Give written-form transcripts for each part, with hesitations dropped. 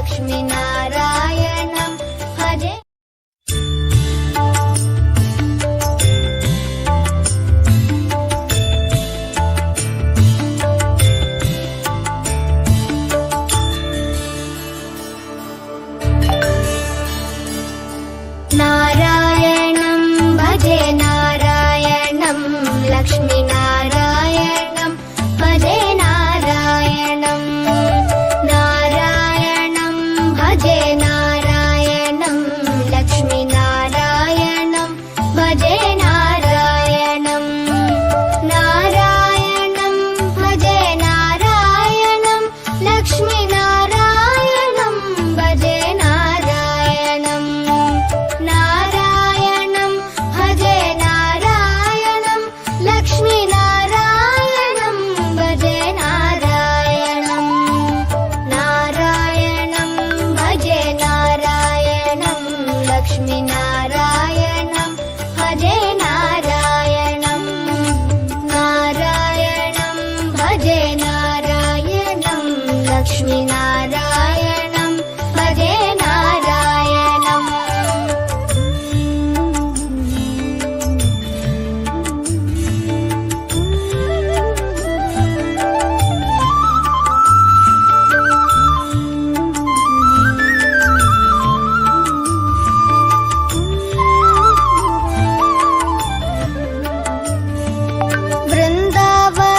लक्ष्मीनारायणं भजे। नारायणं भजे नारायणं लक्ष्मीनारायणं भजे नारायणं नारायणं भजे नारायणं लक्ष्मीनारायणं भजे नारायणं नारायणं भजे नारायणं लक्ष्मीनारायणं भजे नारायणं नारायणं भजे नारायणं लक्ष्मीनारायणं भजे नारायणं नारायणं भजे नारायणं लक्ष्मीनारायणं भजे नारायणं नारायणं भजे नारायणं लक्ष्मीनारायणं भजे नारायणं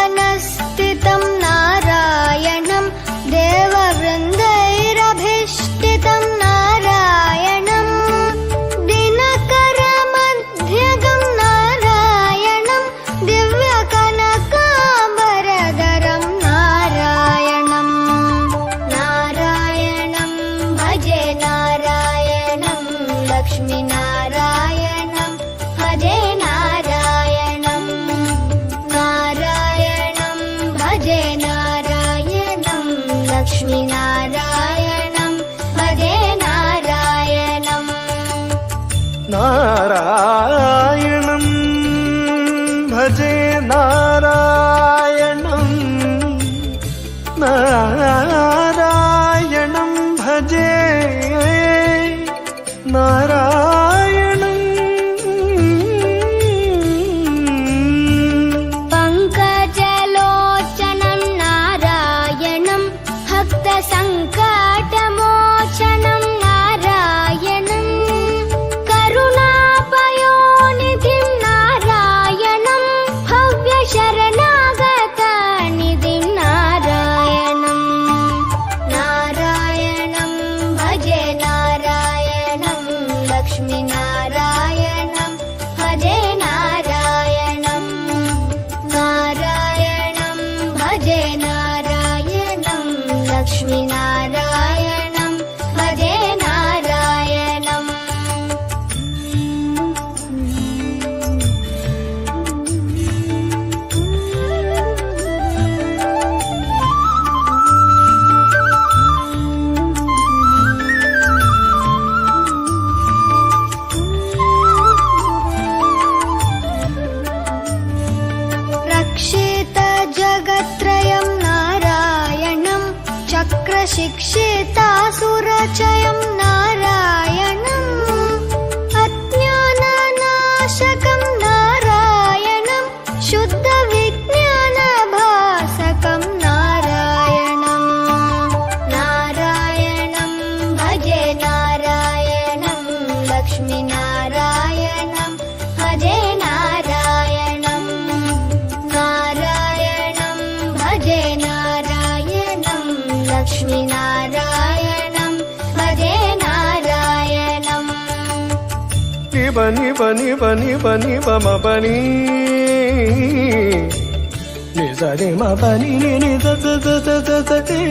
वृन्दावनस्थितं नारायणं देववृन्दैरभिष्टितं नारायणं दिनकरमध्यगं नारायणं दिव्यकनकाम्बरधरं नारायणं नारायणं भजे नारायणं लक्ष्मीनारायणं भजे नारायणं नारायणं भजे नारायणं लक्ष्मीनारायणं भजे नारायणं नारायणं भजे नारायणं नारायणं भजे नारायणं पङ्कजलोचनं नारायणं भक्तसङ्कटमोचनं नारायणं करुणापयोनिधिं नारायणं भव्यशरणागतनिधिं नारायणं नारायणं भजे नारायणं लक्ष्मीनारायणं भजे नारायणं नारायणं भजे नारायणं लक्ष्मीनारायणं भजे नारायणं रक्षित जगत्त्रयं नारायणं चक्रशिक्षितासुरचयं नारायणं अज्ञाननाशकं नारायणं शुद्धविज्ञानभासकं नारायणं नारायणं भजे नारायणं लक्ष्मीनारायणं भजे नारायणं नारायणं भजे नारायणं लक्ष्मीनारायणं भजे नारायणं बनी बनी बनी बनी बम बनी निजरे म बनी नि the the the the the the दी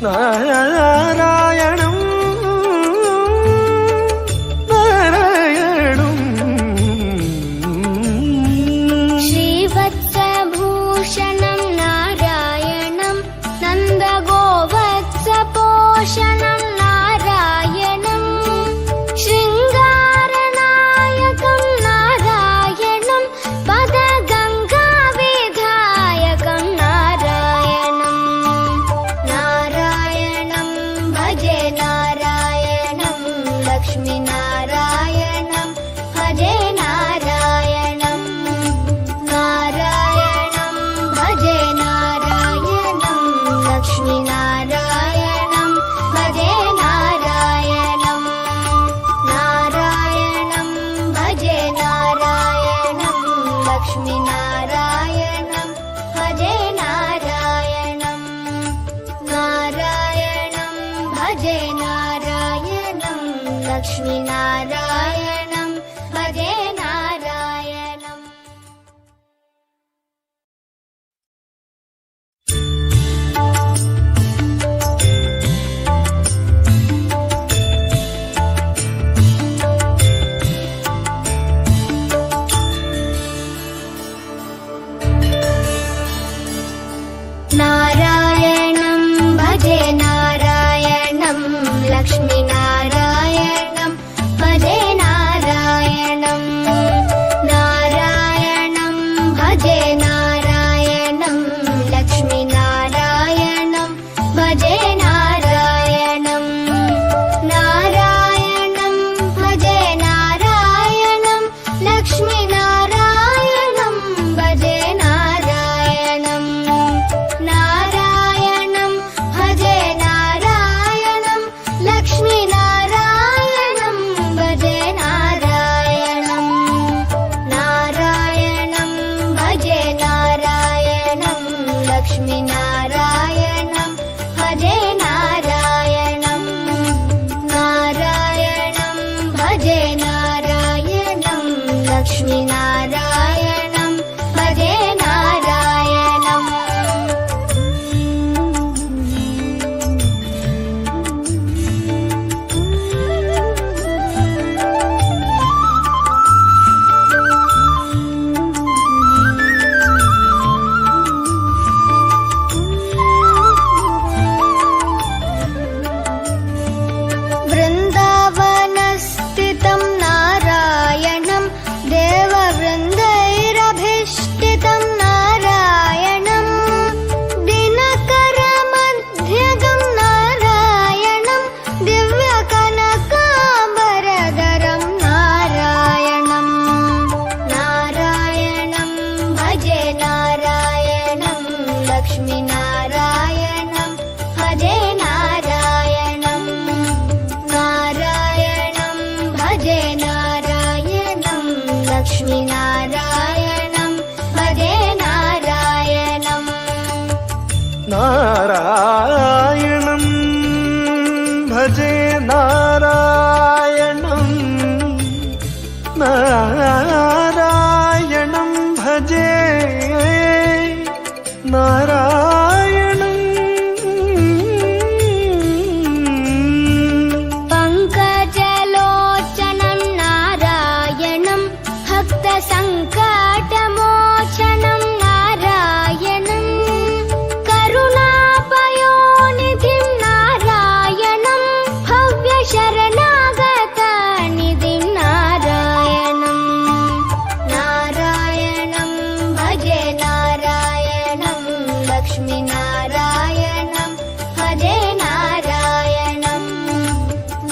नारायणं नारायणं श्रीवत्सभूषणं नारायणं नन्दगोवत्सपोषणं नारायणं शृङ्गारनायकं नारायणं पदगङ्गाविधायकं नारायणं नारायणं लक्ष्मीनारायणं भजे नारायणम्। नारायणं भजे नारायणं लक्ष्मीनारायणं भजे नारायणं। नारायणं भजे नारायणं लक्ष्मीनारायणं भजे नारायणं। नारायणं भजे नारायणं लक्ष्मीनारायणं भजे नारायणं। नारायणं भजे नारायणं लक्ष्मीनारायणं भजे नारायणं। नारायणं भजे नारायणं लक्ष्मीनारायणं भजे नारायणं। नारायणं भजे नारायणं लक्ष्मीनारायणं भजे नारायणम्। वृन्दावनस्थितं नारायणं देववृन्दैरभीष्टितं नारायणं। दिनकरमध्यगं नारायणं दिव्यकनकाम्बरधरं नारायणं। नारायणं भजे नारायणं लक्ष्मीनारायणं भजे नारायणं। नारायणं भजे नारायणं लक्ष्मीनारायणं भजे नारायणम्। नारायणं भजे नारायणं नारायणं भजे नारायणम्। पङ्कजलोचनं नारायणं भक्तसङ्कटमोचनं नारायणं। करुणापयोनिधिं नारायणं भव्यशरणागतनिधिं नारायणं। नारायणं भजे नारायणं लक्ष्मीनारायणं भजे नारायणं।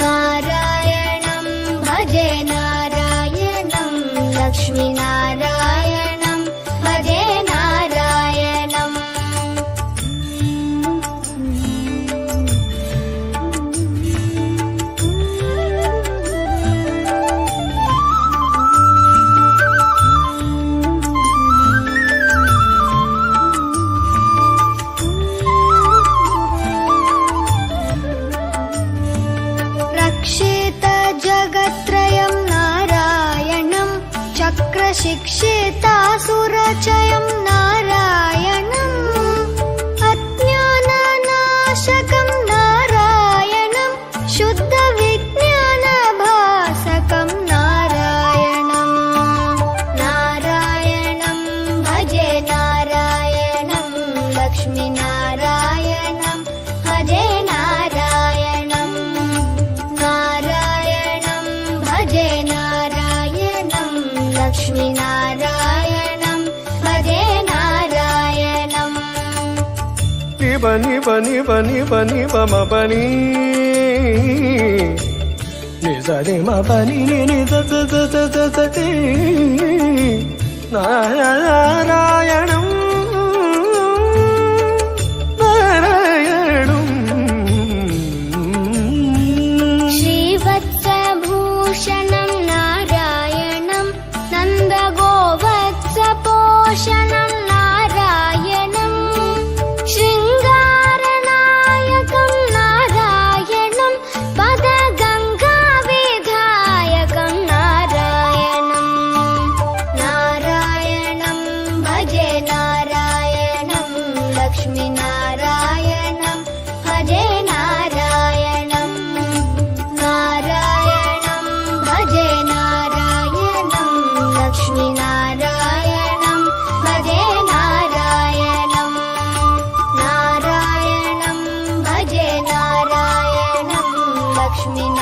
नारायणं भजे नारायणं लक्ष्मीनारायणं भजे नारायणम्। रक्षितजगत्त्रयं नारायणं चक्रशिक्षितासुरचयं नारायणम्। अज्ञाननाशकं नारायणं शुद्धविज्ञानभासकं नारायणं। नारायणं भजे नारायणं लक्ष्मीनारायणं भजे नारायणं। नारायणं भजे नारायणं लक्ष्मीनारायणं भजे नारायणम्। बनि बनि बनि बनि बम बनि निजनि म बनि नि the the the the the the ति। नारायणं नारायणं श्रीवत्सभूषणं नारायणं नन्दगोवत्सपोषणं नारायणं। शृङ्गारनायकं नारायणं पदगङ्गाविधायकं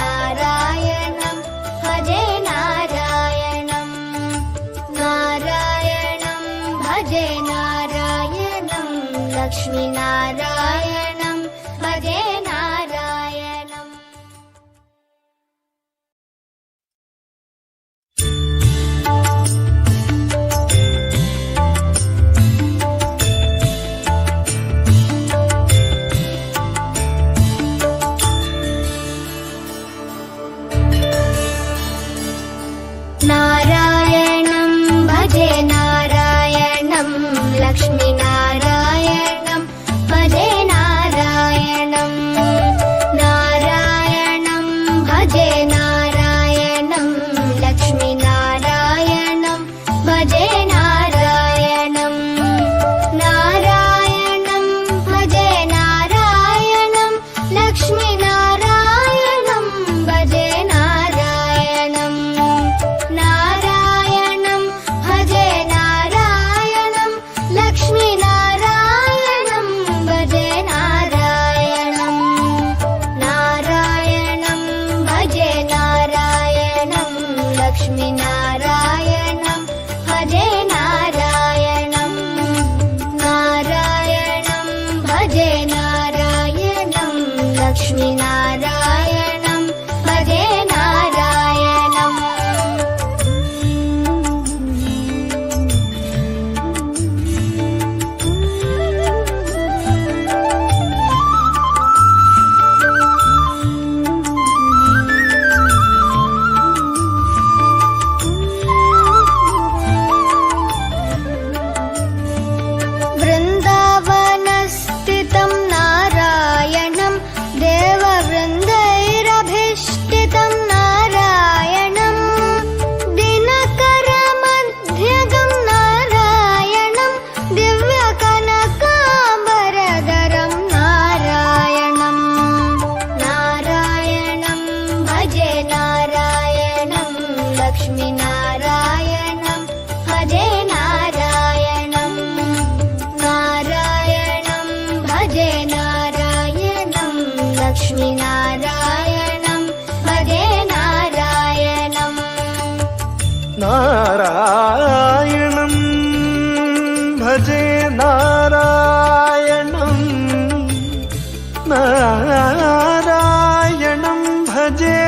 लक्ष्मीनारायणं भजे नारायणं नारायणं भजे नारायणं लक्ष्मीनारायणं भजे नारायणम् नारायणं भजे नारायणं लक्ष्मीनारायणं भजे नारायणं नारायणं भजे नारायणं लक्ष्मीनारायणं भजे नारायणं नारायणं भजे नारायणं लक्ष्मीनारायणं भजे नारायणं नारायणं भजे नारायणं लक्ष्मीनारायणं भजे नारायणं नारायणं भजे नारायणं लक्ष्मीनारायणं भजे नारायणं नारायणं भजे नारायणं लक्ष्मीनारायणं भजे नारायणम् वृन्दावनस्थितं नारायणं देववृन्दैरभिष्टितं नारायणं दिनकरमध्यगं नारायणं दिव्यकनकाम्बरधरं नारायणं नारायणं भजे नारायणं लक्ष्मीनारायणं भजे नारायणं नारायणं भजे नारायणं लक्ष्मीनारायणं भजे नारायणम् नारायणं भजे नारायणं नारायणं भजे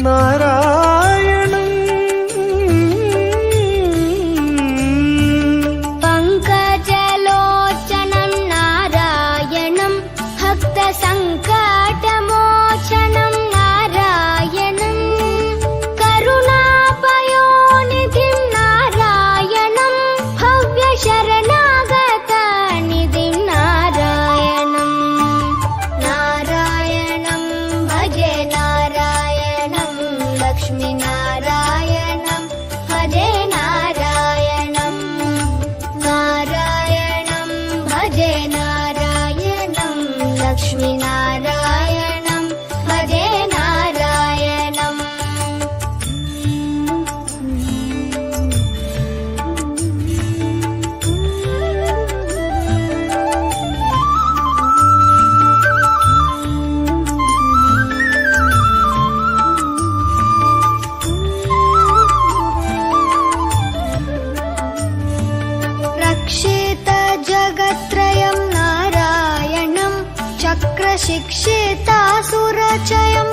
नारायणम् पङ्कजलोचनं नारायणं भक्तसङ्कटमोचनं नारायणं करुणापयोनिधिं नारायणं भव्यशरणागतनिधिं नारायणं नारायणं भजे नारायणं लक्ष्मीनारायणं भजे नारायणं नारायणं भजे नारायणं लक्ष्मीनारायणं भजे नारायणम् रक्षित जगत्त्रयं नारायणं चक्रशिक्षितासुरचयं